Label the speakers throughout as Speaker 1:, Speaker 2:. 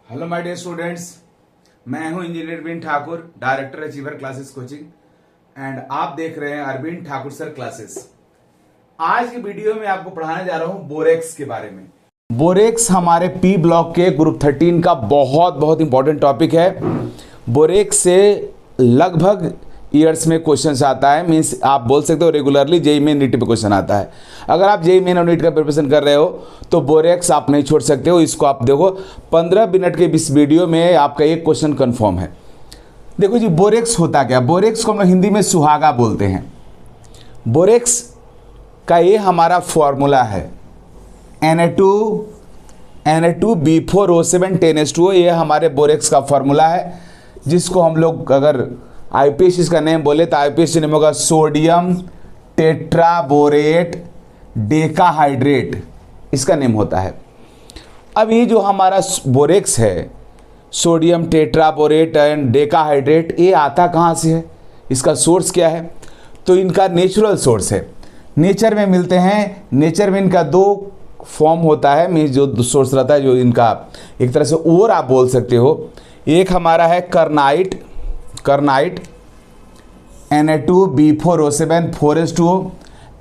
Speaker 1: Hello my dear students, मैं हूं engineer Arvind Thakur, director achiever classes coaching and आप देख रहे हैं अरविंद ठाकुर सर क्लासेस। आज की वीडियो में आपको पढ़ाने जा रहा हूं बोरेक्स के बारे में। बोरेक्स हमारे पी ब्लॉक के ग्रुप 13 का बहुत इंपॉर्टेंट टॉपिक है। बोरेक्स से लगभग ईयर्स में क्वेश्चन आता है, मीन्स आप बोल सकते हो रेगुलरली जेईई में नीट पे क्वेश्चन आता है। अगर आप जेईई मेन और नीट का प्रिपरेशन कर रहे हो तो बोरेक्स आप नहीं छोड़ सकते हो। इसको आप देखो, 15 मिनट के इस वीडियो में आपका एक क्वेश्चन कंफर्म है। देखो जी, बोरेक्स होता क्या? बोरेक्स को हम हिंदी में सुहागा बोलते हैं। बोरेक्स का ये हमारा फॉर्मूला है Na2B4O7 10H2O। ये हमारे बोरेक्स का फॉर्मूला है, जिसको हम लोग अगर आईपीएस इसका नेम बोले तो आईपीएस नेम होगा सोडियम टेट्राबोरेट डेकाहाइड्रेट, इसका नेम होता है। अब ये जो हमारा बोरेक्स है, सोडियम टेट्राबोरेट एंड डेकाहाइड्रेट, ये आता कहाँ से है? इसका सोर्स क्या है? तो इनका नेचुरल सोर्स है, नेचर में मिलते हैं। नेचर में इनका दो फॉर्म होता है, मीन्स जो सोर्स रहता है, जो इनका एक तरह से ओर आप बोल सकते हो। एक हमारा है करनाइट Na2B4O7 4H2O,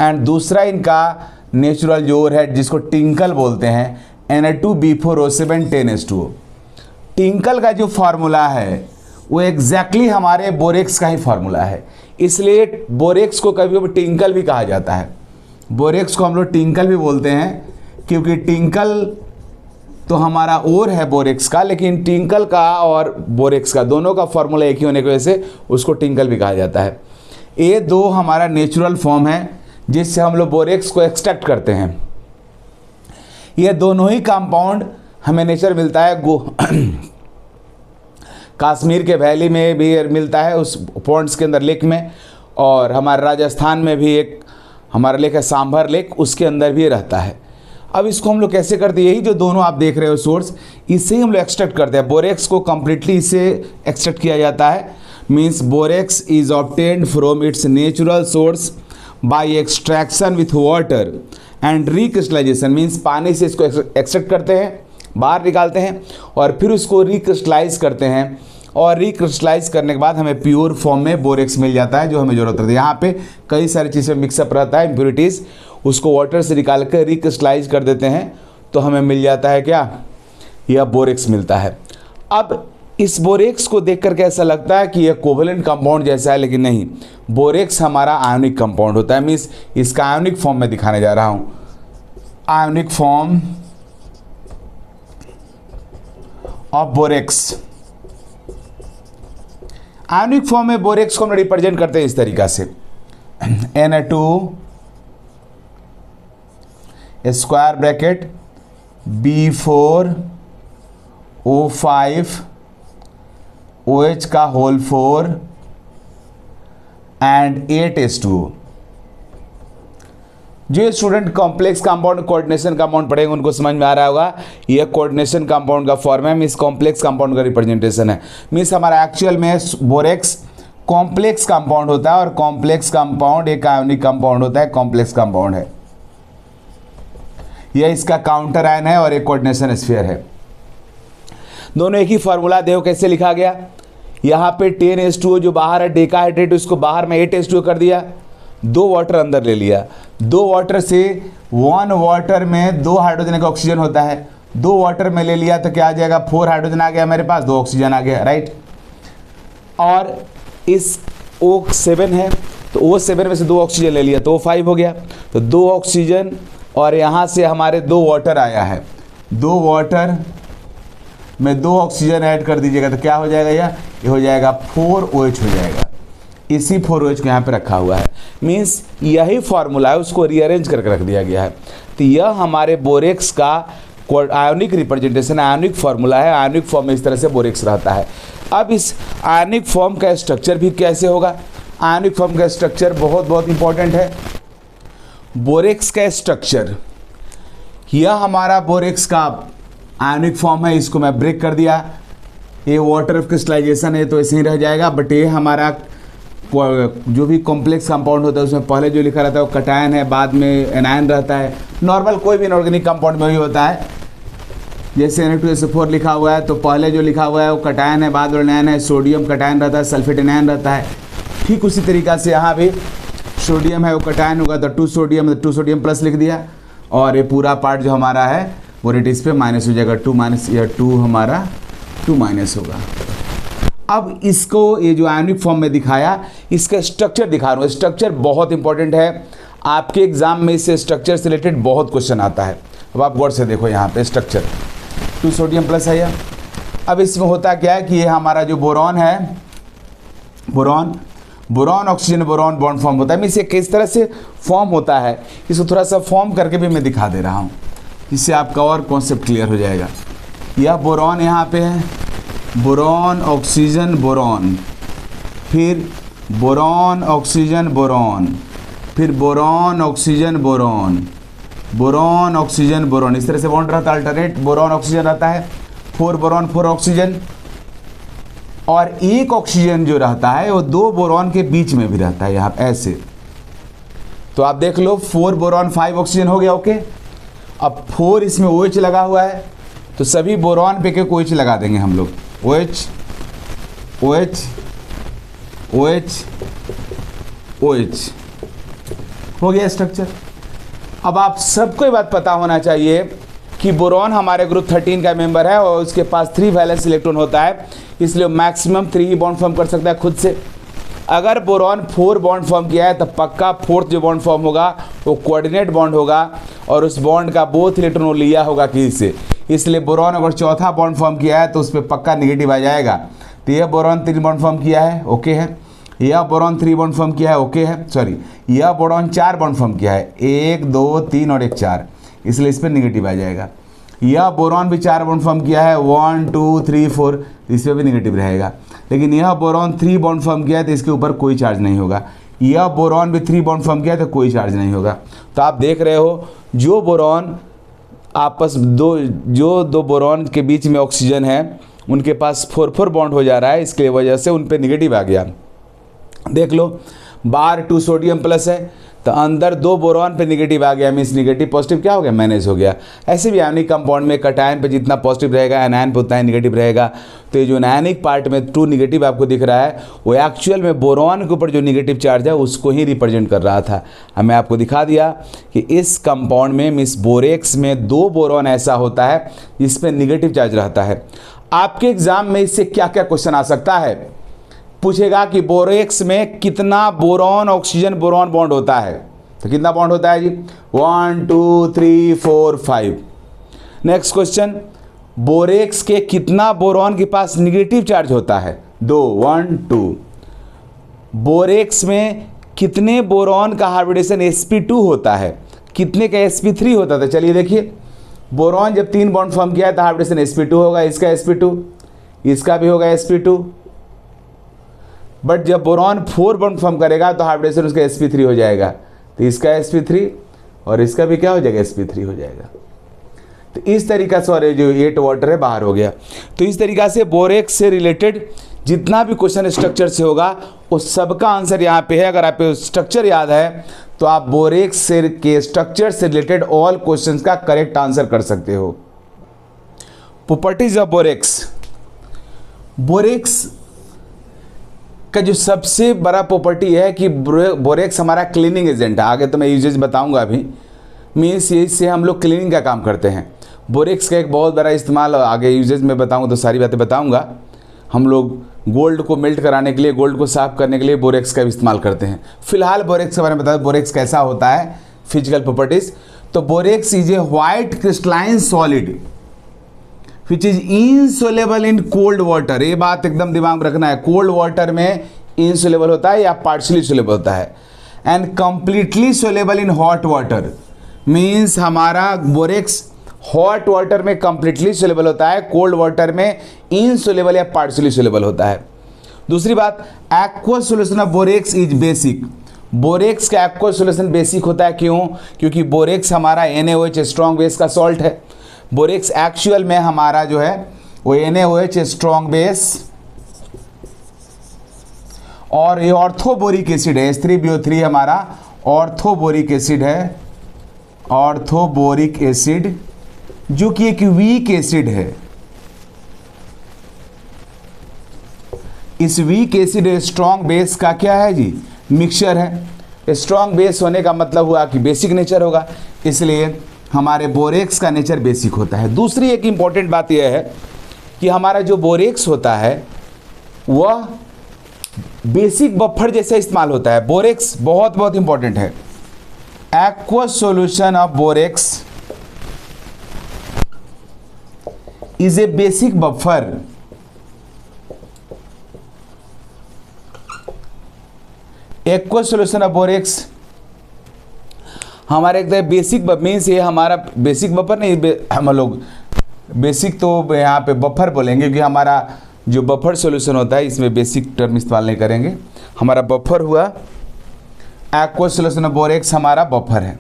Speaker 1: एंड दूसरा इनका नेचुरल जो ओर है जिसको टिंकल बोलते हैं Na2B4O7 10H2O। टिंकल का जो फार्मूला है वो एग्जैक्टली हमारे बोरेक्स का ही फार्मूला है, इसलिए बोरेक्स को कभी कभी टिंकल भी कहा जाता है। बोरेक्स को हम लोग टिंकल भी बोलते हैं, क्योंकि टिंकल तो हमारा ओर है बोरेक्स का, लेकिन टिंकल का और बोरेक्स का दोनों का फॉर्मूला एक ही होने की वजह से उसको टिंकल भी कहा जाता है। ये दो हमारा नेचुरल फॉर्म है जिससे हम लोग बोरेक्स को एक्सट्रैक्ट करते हैं। ये दोनों ही कंपाउंड हमें नेचर मिलता है, कश्मीर के वैली में भी मिलता है, उस पॉन्ड्स के अंदर लेक में, और हमारे राजस्थान में भी एक हमारा लेक है सांभर लेक, उसके अंदर भी रहता है। अब इसको हम लोग कैसे करते हैं? यही जो दोनों आप देख रहे हो सोर्स, इससे ही हम लोग एक्सट्रैक्ट करते हैं। बोरेक्स को कम्प्लीटली इससे एक्सट्रैक्ट किया जाता है। Means borax is obtained from its natural source by extraction with water and recrystallization. Means पानी से इसको एक्सट्रैक्ट करते हैं, बाहर निकालते हैं, और फिर उसको रिक्रिस्टलाइज करते हैं, और रिक्रिस्टलाइज करने के बाद हमें प्योर फॉर्म में बोरेक्स मिल जाता है, जो हमें ज़रूरत रहती है। यहाँ पे कई सारी चीज़ें मिक्सअप रहता है, इम्प्योरिटीज़, उसको वाटर से निकाल कर रिक्रिस्टलाइज कर देते हैं, तो हमें मिल जाता है क्या? यह बोरेक्स मिलता है। अब इस बोरेक्स को देख करके ऐसा लगता है कि यह कोवेलेंट कंपाउंड जैसा है, लेकिन नहीं, बोरेक्स हमारा आयोनिक कंपाउंड होता है। मीन्स इसका आयोनिक फॉर्म में दिखाने जा रहा हूँ। Ionic form of borax, ionic form में बोरेक्स को हम रिप्रेजेंट करते हैं इस तरीका से, Na2 square bracket B4O5 OH का होल 4 एंड 8H2O। जो student complex compound coordination compound पढ़ेंगे उनको समझ में आ रहा होगा, यह कोऑर्डिनेशन कंपाउंड का फॉर्म है। मीन्स कॉम्प्लेक्स कंपाउंड का रिप्रेजेंटेशन है। मीन्स हमारा एक्चुअल में बोरेक्स कॉम्प्लेक्स कंपाउंड होता है, और कॉम्प्लेक्स कंपाउंड एक आयोनिक कंपाउंड होता है, कॉम्प्लेक्स कंपाउंड है। यह इसका काउंटर आयन है और एक कोऑर्डिनेशन स्फीयर है। दोनों एक ही फार्मूला। देखो कैसे लिखा गया, यहाँ पे 10H2O जो बाहर है डेकाहाइड्रेट, उसको बाहर में 8H2O कर दिया, 2 वाटर अंदर ले लिया। 2 वाटर से 1 वाटर में 2 हाइड्रोजन का ऑक्सीजन होता है, 2 वाटर में ले लिया तो क्या आ जाएगा? 4 हाइड्रोजन आ गया मेरे पास, 2 ऑक्सीजन आ गया, राइट। और इस O7 है तो O7 में से 2 ऑक्सीजन ले लिया तो O5 हो गया, तो 2 ऑक्सीजन, और यहाँ से हमारे 2 वाटर आया है, 2 वाटर में 2 ऑक्सीजन ऐड कर दीजिएगा तो क्या हो जाएगा? ये हो जाएगा 4OH हो जाएगा। इसी 4OH को यहाँ पे रखा हुआ है। मीन्स यही फार्मूला है, उसको रीअरेंज करके रख दिया गया है। तो यह हमारे बोरेक्स का आयोनिक रिप्रेजेंटेशन, आयोनिक फार्मूला है। आयोनिक फॉर्म में इस तरह से बोरेक्स रहता है। अब इस आयोनिक फॉर्म का स्ट्रक्चर भी कैसे होगा? आयोनिक फॉर्म का स्ट्रक्चर बहुत इंपॉर्टेंट है। बोरेक्स का स्ट्रक्चर, यह हमारा बोरेक्स का आयोनिक फॉर्म है, इसको मैं ब्रेक कर दिया। ये वाटर क्रिस्टलाइजेशन है तो ऐसे ही रह जाएगा, बट ये हमारा जो भी कॉम्प्लेक्स कंपाउंड होता है उसमें पहले जो लिखा रहता है वो कटायन है, बाद में एनायन रहता है। नॉर्मल कोई भी इनऑर्गेनिक कंपाउंड में भी होता है, जैसे Na2SO4 लिखा हुआ है तो पहले जो लिखा हुआ है वो कटायन है, बाद वाला आयन है, सोडियम कटायन रहता है, सल्फेट आयन रहता है। ठीक उसी तरीक़ा से यहाँ भी सोडियम है वो कटायन होगा तो 2 सोडियम प्लस लिख दिया, और ये पूरा पार्ट जो हमारा है वो रेडिस पे माइनस हो जाएगा, 2 माइनस, या 2 हमारा 2 माइनस होगा। अब इसको ये जो आयनिक फॉर्म में दिखाया, इसका स्ट्रक्चर दिखा रहा हूँ। स्ट्रक्चर बहुत इंपॉर्टेंट है, आपके एग्जाम में इससे स्ट्रक्चर से रिलेटेड बहुत क्वेश्चन आता है। अब आप गौर से देखो यहाँ पे स्ट्रक्चर 2 सोडियम प्लस है यह। अब इसमें होता क्या है कि ये हमारा जो बोरॉन है, boron oxygen boron bond form होता है। मैं इसे किस तरह से फॉर्म होता है इसको थोड़ा सा फॉर्म करके भी मैं दिखा दे रहा हूँ, जिससे आपका और कॉन्सेप्ट क्लियर हो जाएगा। यह बोरॉन यहाँ पे है, बोरॉन ऑक्सीजन बोरॉन, फिर बोरॉन ऑक्सीजन बोरॉन, फिर boron oxygen boron, boron oxygen boron, इस तरह से बॉन्ड रहता है। अल्टरनेट बोरॉन ऑक्सीजन रहता है, 4 बोरॉन 4 ऑक्सीजन, और एक ऑक्सीजन जो रहता है वो 2 बोरॉन के बीच में भी रहता है यहाँ ऐसे। तो आप देख लो 4 बोरॉन 5 ऑक्सीजन हो गया। ओके, अब 4 इसमें OH लगा हुआ है तो सभी बोरॉन पे के OH लगा देंगे हम लोग, OH OH OH OH हो गया स्ट्रक्चर। अब आप सबको ये बात पता होना चाहिए कि बोरॉन हमारे ग्रुप 13 का मेंबर है और उसके पास 3 वैलेंस इलेक्ट्रॉन होता है, इसलिए मैक्सिमम 3 ही बॉन्ड फॉर्म कर सकता है खुद से। अगर बोरॉन 4 बॉन्ड फॉर्म किया है तो पक्का 4th जो बॉन्ड फॉर्म होगा वो कोऑर्डिनेट बॉन्ड होगा, और उस बॉन्ड का बोथ इलेक्ट्रॉन वो लिया होगा किसी से। इसलिए बोरॉन अगर 4था बॉन्ड फॉर्म किया है तो उस पर पक्का नेगेटिव आ जाएगा। तो यह बोरॉन 3 बॉन्ड फॉर्म किया है, ओके है। यह बोरॉन 3 बॉन्ड फॉर्म किया है, ओके है। सॉरी, यह बोरॉन 4 बॉन्ड फॉर्म किया है, 1 2 3 और 1 4, इसलिए इस पर निगेटिव आ जाएगा। यह बोरॉन भी 4 बॉन्ड फॉर्म किया है, 1 2 3 4, इस पर भी निगेटिव रहेगा। लेकिन यह बोरॉन 3 बॉन्ड फॉर्म किया है तो इसके ऊपर कोई चार्ज नहीं होगा। यह बोरॉन भी 3 बॉन्ड फॉर्म किया है तो कोई चार्ज नहीं होगा। तो आप देख रहे हो जो बोरॉन आपस जो दो बोरॉन के बीच में ऑक्सीजन है उनके पास 4 बॉन्ड हो जा रहा है, इसके वजह से उन पे निगेटिव आ गया। देख लो बाहर 2 सोडियम प्लस है तो अंदर 2 बोरॉन पे निगेटिव आ गया, मीन्स निगेटिव पॉजिटिव क्या हो गया, मैनेज हो गया। ऐसे भी आयनिक कंपाउंड में कटायन पे जितना पॉजिटिव रहेगा एनायन पे उतना ही निगेटिव रहेगा। तो ये जो आयनिक पार्ट में 2 निगेटिव आपको दिख रहा है वो एक्चुअल में बोरॉन के ऊपर जो निगेटिव चार्ज है उसको ही रिप्रेजेंट कर रहा था। हमें आपको दिखा दिया कि इस कंपाउंड में मीन्स बोरेक्स में 2 बोरॉन ऐसा होता है जिस पर निगेटिव चार्ज रहता है। आपके एग्जाम में इससे क्या क्या क्वेश्चन आ सकता है, पूछेगा कि बोरेक्स में कितना बोरॉन ऑक्सीजन बोरॉन बॉन्ड होता है, तो कितना बॉन्ड होता है जी, 1 2 3 4 5। नेक्स्ट क्वेश्चन, बोरेक्स के कितना बोरॉन के पास निगेटिव चार्ज होता है, 2 1 2। बोरेक्स में कितने बोरॉन का हाइब्रिडेशन sp2 होता है, कितने का sp3 होता था। चलिए देखिए, बोरॉन जब 3 बॉन्ड फॉर्म किया तो हाइब्रिडेशन sp2 होगा, इसका sp2, इसका भी होगा sp2। बट जब बोरॉन 4 बॉन्ड फॉर्म करेगा तो हाइब्रिडेशन उसका sp3 हो जाएगा, तो इसका sp3 और इसका भी क्या हो जाएगा, sp3 हो जाएगा। तो इस तरीका से, और जो 8 वाटर है बाहर हो गया। तो इस तरीका से बोरेक्स से रिलेटेड जितना भी क्वेश्चन स्ट्रक्चर से होगा उस सबका आंसर यहाँ पे है। अगर आपको स्ट्रक्चर याद है तो आप बोरेक्स से के स्ट्रक्चर से रिलेटेड ऑल क्वेश्चंस का करेक्ट आंसर कर सकते हो। प्रॉपर्टीज ऑफ बोरेक्स, बोरेक्स का जो सबसे बड़ा प्रॉपर्टी है कि बोरेक्स हमारा क्लीनिंग एजेंट है। आगे तो मैं यूजेज बताऊंगा अभी, मीन्स इससे हम लोग क्लीनिंग का काम करते हैं। बोरेक्स का एक बहुत बड़ा इस्तेमाल आगे यूजेज में बताऊंगा तो सारी बातें बताऊंगा। हम लोग गोल्ड को मेल्ट कराने के लिए, गोल्ड को साफ करने के लिए बोरेक्स का इस्तेमाल करते हैं। फिलहाल बोरेक्स के बारे में बता, बोरेक्स कैसा होता है, फिजिकल प्रॉपर्टीज। तो borax is a white crystalline solid which is insoluble in cold water. ये बात एकदम दिमाग में रखना है, कोल्ड वाटर में इनसोलेबल होता है या पार्शियली सोलेबल होता है। And completely soluble in hot water, means हमारा बोरेक्स हॉट वाटर में कंप्लीटली सोलेबल होता है, कोल्ड वाटर में इनसोलेबल या पार्शियली सोलेबल होता है। दूसरी बात, aqueous solution of borax is basic. Borax का एक्वस सॉल्यूशन बेसिक होता है, क्यों, क्योंकि बोरेक्स हमारा NaOH स्ट्रॉन्ग बेस का सॉल्ट है। बोरेक्स एक्चुअल में हमारा जो है वो NaOH स्ट्रॉन्ग बेस और ये ऑर्थोबोरिक एसिड है, H3BO3 हमारा ऑर्थोबोरिक एसिड है, ऑर्थोबोरिक एसिड जो कि एक वीक एसिड है। इस वीक एसिड स्ट्रॉन्ग बेस का क्या है जी, मिक्सचर है। स्ट्रॉन्ग बेस होने का मतलब हुआ कि बेसिक नेचर होगा, इसलिए हमारे बोरेक्स का नेचर बेसिक होता है। दूसरी एक इंपॉर्टेंट बात यह है कि हमारा जो बोरेक्स होता है वह बेसिक बफर जैसा इस्तेमाल होता है। बोरेक्स बहुत बहुत इंपॉर्टेंट है। Aqueous solution of borax is a basic buffer aqueous solution of borax हमारे एक बेसिक मीन्स ये हमारा बेसिक बफर नहीं, हम लोग बेसिक तो यहाँ पे बफर बोलेंगे कि हमारा जो बफर सॉल्यूशन होता है इसमें बेसिक टर्म इस्तेमाल नहीं करेंगे। हमारा बफर हुआ एक्वस सॉल्यूशन ऑफ बोरेक्स, हमारा बफर है।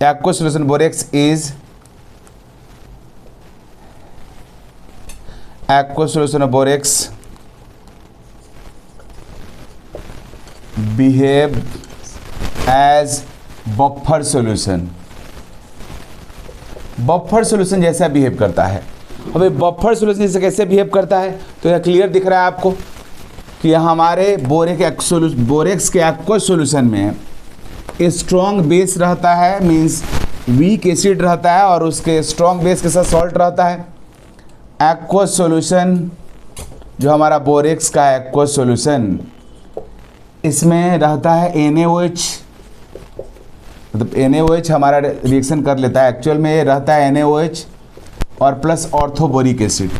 Speaker 1: Aqueous solution borax is aqueous solution of borax behave as buffer solution. Buffer solution जैसा बिहेव करता है। अब बफर सॉल्यूशन जैसे कैसे बिहेव करता है तो यह क्लियर दिख रहा है आपको कि हमारे बोरेक्स के एक्वस सॉल्यूशन में स्ट्रॉन्ग बेस रहता है, मींस वीक एसिड रहता है और उसके स्ट्रॉन्ग बेस के साथ सॉल्ट रहता है। एक्वस सॉल्यूशन जो हमारा बोरेक्स का एक्वस सॉल्यूशन, इसमें रहता है NaOH, मतलब NaOH हमारा रिएक्शन कर लेता है। एक्चुअल में ये रहता है NaOH और प्लस ऑर्थोबोरिक एसिड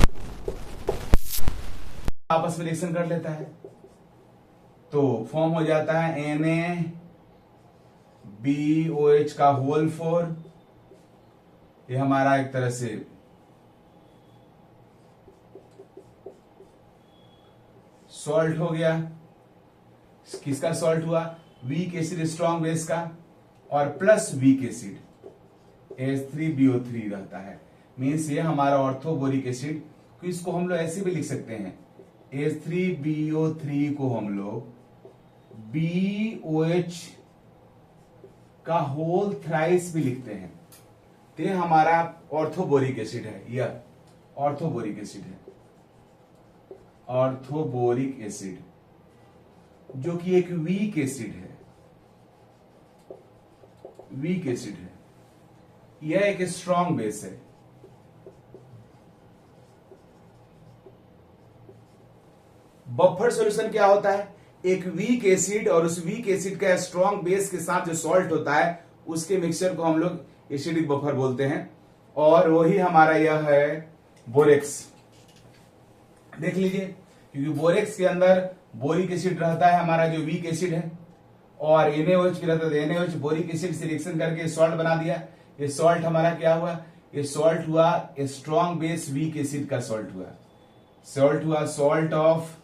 Speaker 1: आपस में रिएक्शन कर लेता है, तो फॉर्म हो जाता है NaBOH का होल 4। ये हमारा एक तरह से सॉल्ट हो गया। किसका सॉल्ट हुआ, वीक एसिड स्ट्रॉन्ग बेस का, और प्लस वीक एसिड H3BO3 रहता है। मीन्स ये हमारा ऑर्थोबोरिक एसिड, तो इसको हम लोग ऐसे भी लिख सकते हैं, H3BO3 को हम लोग BOH का होल थ्राइस भी लिखते हैं। तो ये हमारा ऑर्थोबोरिक एसिड है, यह ऑर्थोबोरिक एसिड है। ऑर्थोबोरिक एसिड जो कि एक वीक एसिड है, वीक एसिड है। यह एक स्ट्रॉन्ग बेस है। बफर सॉल्यूशन क्या होता है, एक वीक एसिड और उस वीक एसिड का स्ट्रॉन्ग बेस के साथ जो सॉल्ट होता है उसके मिक्सचर को हम लोग एसिडिक बफर बोलते हैं, और वही हमारा यह है बोरेक्स। देख लीजिए, क्योंकि बोरेक्स के अंदर बोरिक एसिड रहता है हमारा जो वीक एसिड है, और NaOH भी रहता है। NaOH बोरिक एसिड से रिएक्शन करके सॉल्ट बना दिया। ये सॉल्ट हमारा क्या हुआ, ये सॉल्ट हुआ स्ट्रॉन्ग बेस वीक एसिड का सॉल्ट हुआ। सॉल्ट हुआ salt of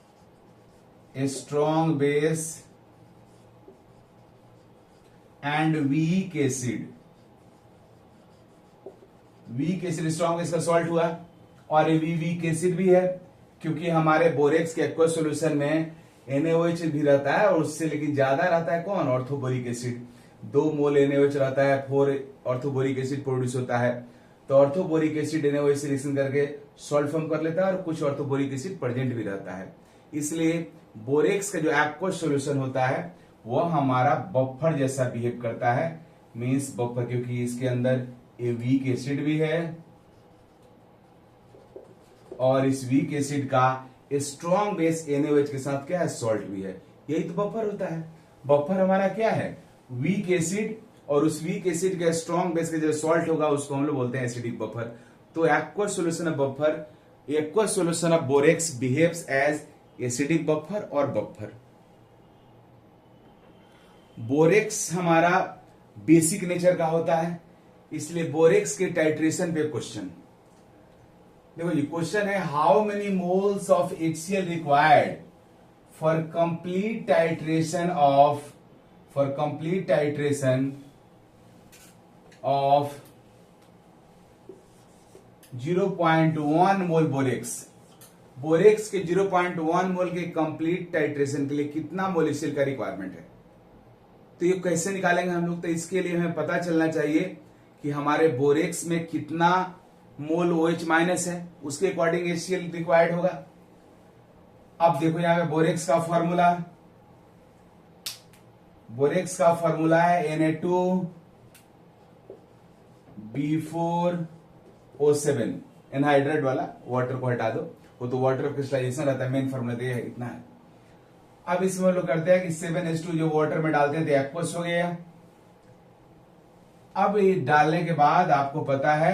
Speaker 1: strong base and weak acid. Weak acid strong base का सॉल्ट हुआ, और ये वीक एसिड भी है क्योंकि हमारे बोरेक्स के एक्वस सॉल्यूशन में NaOH भी रहता है, और उससे लेकिन ज्यादा रहता है कौन, ऑर्थोबोरिक एसिड। 2 मोल NaOH रहता है, 4 ऑर्थोबोरिक एसिड प्रोड्यूस होता है। तो ऑर्थोबोरिक एसिड NaOH से रिएक्शन करके सॉल्ट फॉर्म कर लेता है, और कुछ ऑर्थोबोरिक एसिड प्रेजेंट भी रहता है। इसलिए बोरेक्स का जो एक्वस सॉल्यूशन होता है वह हमारा बफर जैसा बिहेव करता है। मींस बफर, क्योंकि इसके अंदर ए वीक एसिड भी है और इस वीक एसिड का स्ट्रॉन्ग बेस NaOH के साथ क्या है, सॉल्ट भी है। यही तो बफर होता है। बफर हमारा क्या है, वीक एसिड, और उस वीक एसिड का स्ट्रॉन्ग बेस का जो सॉल्ट होगा उसको हम लोग बोलते हैं एसिडिक बफर। तो aqueous solution of buffer, aqueous solution of borax behaves as acidic buffer और बफर। बोरेक्स हमारा बेसिक नेचर का होता है, इसलिए बोरेक्स के टाइट्रेशन पे क्वेश्चन देखो जी। क्वेश्चन है, how many moles of HCl required for complete titration of 0.1 mole borax. Borax के 0.1 मोल के कंप्लीट टाइट्रेशन के लिए कितना मोल HCl का रिक्वायरमेंट है। तो ये कैसे निकालेंगे हम लोग, तो इसके लिए हमें पता चलना चाहिए कि हमारे बोरेक्स में कितना मोल OH माइनस है, उसके अकॉर्डिंग HCl रिक्वायर्ड होगा। अब देखो यहां पे बोरेक्स का फॉर्मूला है Na2B4O7, एनहाइड्रेट वाला, वाटर को हटा दो, वो तो वाटर क्रिस्टलाइजेशन रहता है, मेन फॉर्मूला तो ये इतना है। अब इसमें हम लोग करते हैं कि 7H2 जो वाटर में डालते हैं तो एक्वस हो गया। अब ये डालने के बाद आपको पता है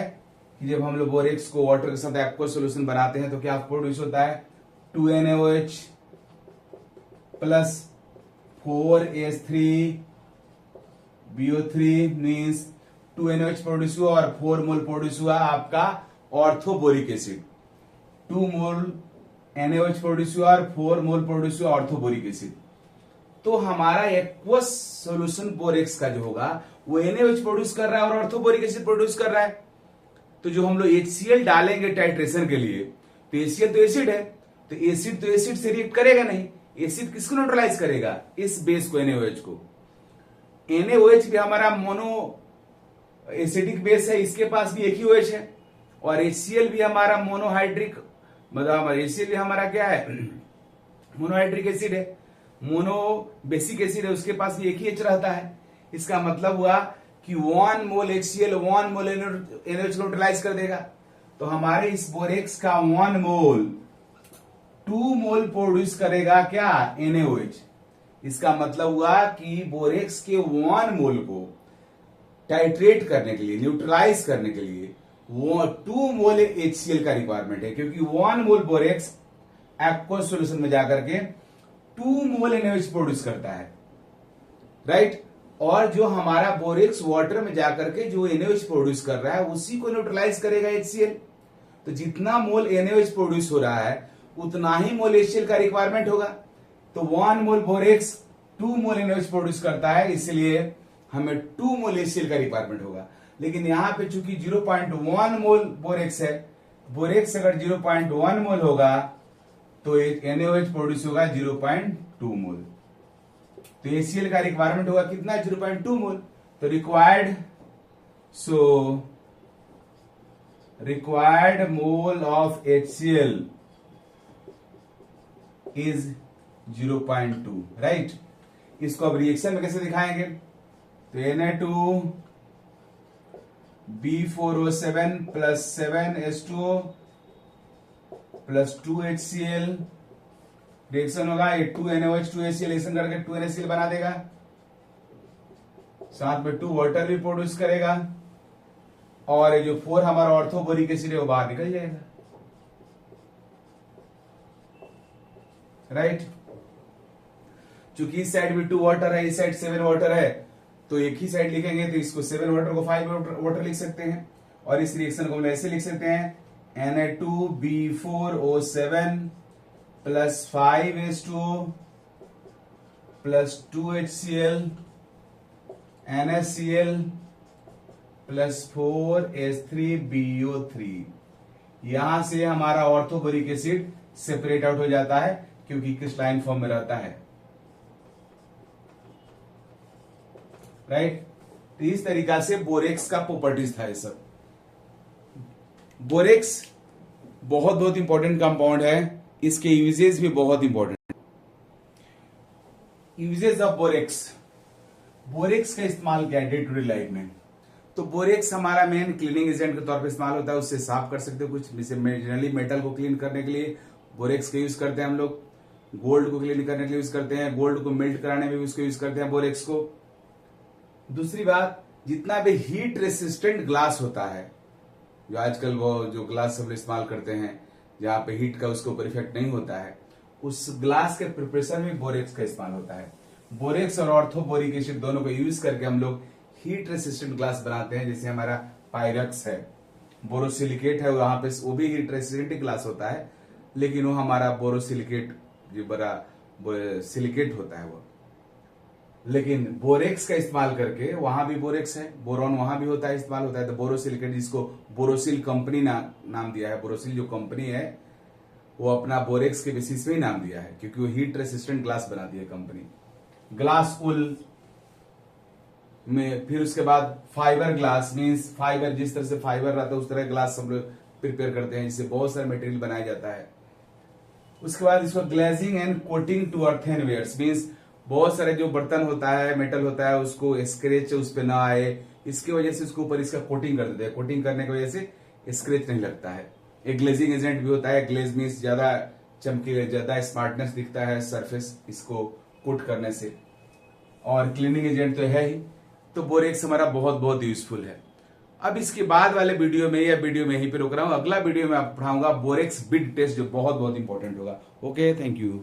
Speaker 1: कि जब हम लोग बोरेक्स को वाटर के साथ एक्वस सॉल्यूशन बनाते हैं तो क्या प्रोड्यूस होता है, 2NaOH plus 4H3BO3 means 2NaOH produce हुआ और 4 मोल प्रोड्यूस हुआ आपका ऑर्थोबोरिक एसिड। 2 मोल NaOH प्रोड्यूस हुआ और 4 मोल प्रोड्यूस हुआ ऑर्थोबोरिक एसिड। तो हमारा एक्वस सॉल्यूशन बोरेक्स का जो होगा वो NaOH प्रोड्यूस कर रहा है और ऑर्थोबोरिक एसिड प्रोड्यूस कर रहा है। तो जो हम लोग HCl डालेंगे टाइट्रेशन के लिए, तो HCl तो एसिड है, तो एसिड से रिएक्ट करेगा नहीं। एसिड किसको न्यूट्रलाइज करेगा, इस बेस को, NaOH को। NaOH भी हमारा मोनो एसिडिक बेस है, इसके पास भी एक ही OH है। और HCl भी हमारा मोनोहाइड्रिक, मतलब HCl भी हमारा क्या है, मोनोहाइड्रिक एसिड है, मोनो बेसिक एसिड है, उसके पास भी एक ही H रहता है। इसका मतलब हुआ कि 1 मोल HCl 1 मोल NaOH न्यूट्रलाइज कर देगा। तो हमारे इस बोरेक्स का 1 मोल 2 मोल प्रोड्यूस करेगा क्या, NaOH। इसका मतलब हुआ कि बोरेक्स के 1 मोल को टाइट्रेट करने के लिए, न्यूट्रलाइज करने के लिए वो 2 मोल HCl का रिक्वायरमेंट है, क्योंकि 1 मोल बोरेक्स एक्वस सॉल्यूशन में जाकर के 2 मोल NaOH प्रोड्यूस करता है, राइट। और जो हमारा बोरेक्स वाटर में जाकर के जो NaOH प्रोड्यूस कर रहा है उसी को न्यूट्रलाइज करेगा HCl। तो जितना मोल NaOH प्रोड्यूस हो रहा है उतना ही मोल HCl का रिक्वायरमेंट होगा। तो 1 मोल बोरेक्स 2 मोल NaOH प्रोड्यूस करता है, इसलिए हमें 2 मोल HCl का रिक्वायरमेंट होगा। लेकिन यहां पे चूंकि 0.1 मोल बोरेक्स है, बोरेक्स अगर 0.1 मोल होगा तो NaOH प्रोड्यूस होगा 0.2 मोल। तो HCl का रिक्वायरमेंट होगा कितना, 0.2 मोल। तो required mole of HCl is 0.2, right. इसको अब रिएक्शन में कैसे दिखाएंगे, तो Na2B4O7 plus 7H2O plus 2HCl reaction होगा, ये 2NaOH 2HCl रिएक्शन करके 2NaCl बना देगा, साथ में 2 वाटर भी प्रोड्यूस करेगा, और ये जो 4 हमारा ऑर्थोबोरिक एसिड है वो बाहर निकल जाएगा, राइट। चूंकि इस साइड भी 2 वाटर है, इस साइड 7 वाटर है, तो एक ही साइड लिखेंगे तो इसको 7 वाटर को 5 वाटर लिख सकते हैं, और इस रिएक्शन को हम ऐसे लिख सकते हैं Na2B4O7 plus 5H2O plus 2HCl NaCl plus 4H3BO3। यहां से हमारा ऑर्थोबोरिक एसिड सेपरेट आउट हो जाता है क्योंकि क्रिस्टलाइन फॉर्म में रहता है, राइट। तो इस तरीका से बोरेक्स का प्रॉपर्टीज था ये सब। बोरेक्स बहुत इंपॉर्टेंट कंपाउंड है, इसके यूजेस भी बहुत इंपॉर्टेंट है। यूजेस ऑफ बोरेक्स का इस्तेमाल क्या है डे टू डे लाइफ में, तो बोरेक्स हमारा मेन क्लीनिंग एजेंट के तौर पे इस्तेमाल होता है, उससे साफ कर सकते हो कुछ, जैसे जनरली मेटल को क्लीन करने के लिए बोरेक्स का यूज करते हैं हम लोग, गोल्ड को क्लीन करने के लिए यूज करते हैं, गोल्ड को मेल्ट कराने में भी उसको यूज करते हैं बोरेक्स को। दूसरी बात, जितना भी हीट रेसिस्टेंट ग्लास होता है, जो आजकल वो जो ग्लास सब इस्तेमाल करते हैं जहां पे हीट का उसके ऊपर इफेक्ट नहीं होता है, उस ग्लास के प्रिपरेशन में बोरेक्स का इस्तेमाल होता है। बोरेक्स और ऑर्थोबोरिक एसिड दोनों को यूज करके हम लोग हीट रेसिस्टेंट ग्लास बनाते हैं, जैसे हमारा पायरक्स है, बोरोसिलिकेट है, वहां पे वो भी हीट रेसिस्टेंट ग्लास होता है, लेकिन वो हमारा बोरोसिलिकेट जो बड़ा सिलिकेट होता है वो, लेकिन बोरेक्स का इस्तेमाल करके, वहां भी बोरेक्स है, बोरॉन वहां भी होता है, इस्तेमाल होता है, तो बोरोसिलिकेट, जिसको बोरोसिल कंपनी नाम दिया है, बोरोसिल जो कंपनी है वो अपना बोरेक्स के बेसिस पे ही नाम दिया है, क्योंकि वो हीट रेसिस्टेंट ग्लास बनाती है कंपनी। ग्लास उल में फिर उसके बाद फाइबर ग्लास मीन्स फाइबर, जिस तरह से फाइबर रहता है उस तरह ग्लास हम लोग प्रिपेयर करते हैं, जिससे बहुत सारा मटेरियल बनाया जाता है। उसके बाद इसको glazing and coating to earthenwares means बहुत सारे जो बर्तन होता है, मेटल होता है, उसको स्क्रेच उस पर ना आए, इसकी वजह से उसके ऊपर इसका कोटिंग कर देते हैं। कोटिंग करने की वजह से स्क्रेच नहीं लगता है। एक ग्लेजिंग एजेंट भी होता है, ग्लेज मीन्स ज्यादा चमकीले, ज्यादा स्मार्टनेस दिखता है सरफेस इसको कोट करने से, और क्लीनिंग एजेंट तो है ही। तो बोरेक्स हमारा बहुत बहुत यूजफुल है। अब इसके बाद वाले वीडियो में या वीडियो में यहीं पे रोक रहा हूं, अगला वीडियो में आप पढ़ाऊंगा बोरेक्स बिड टेस्ट, जो बहुत बहुत इंपॉर्टेंट होगा। Okay, thank you.